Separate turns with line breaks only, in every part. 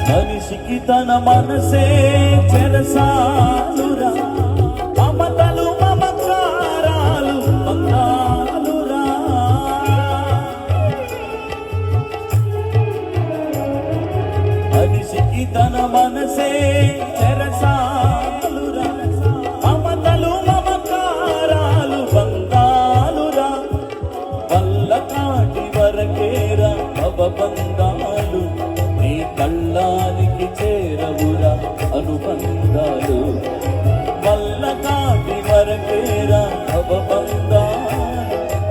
మనిషికి తన మనసే చెరసాలురా, మమతలు మమకారాలు బంగాలురా. మనిషికి తన మనసే చెరసాలురా, మమతలు మమకారాలు బంగాలురా. వల్ల కాటి వరకేరా అవబంధాలు, నీ కళ్ళానికి చేరవురా అనుబంధాలు. వల్ల కాటి వరకేరా అవబంధాలు,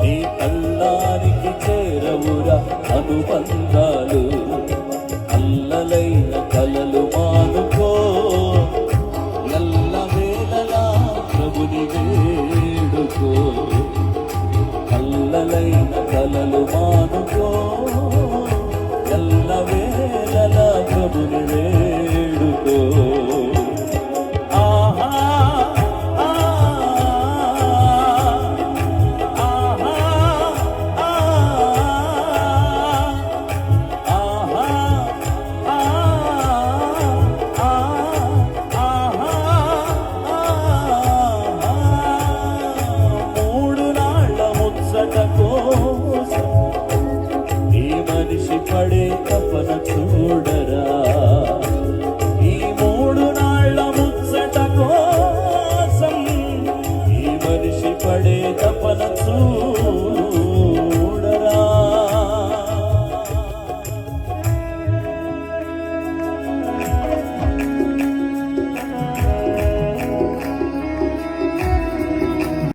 నీ కళ్ళానికి చేరవురా అనుబంధాలు. అల్లలైన కలలు మానుకో, ఎల్లవేళలా ప్రభుని వేడుకో. అల్లలైన కలలు మానుకో, ఎల్లవేళలా ప్రభుని వేడుకో. ఆహా కోసం ఈ మనిషి పడే తపన చూడరా. ఈ 3 నాళ్ళ ముచ్చట కోసం ఈ మనిషి పడే తపన చూడరా.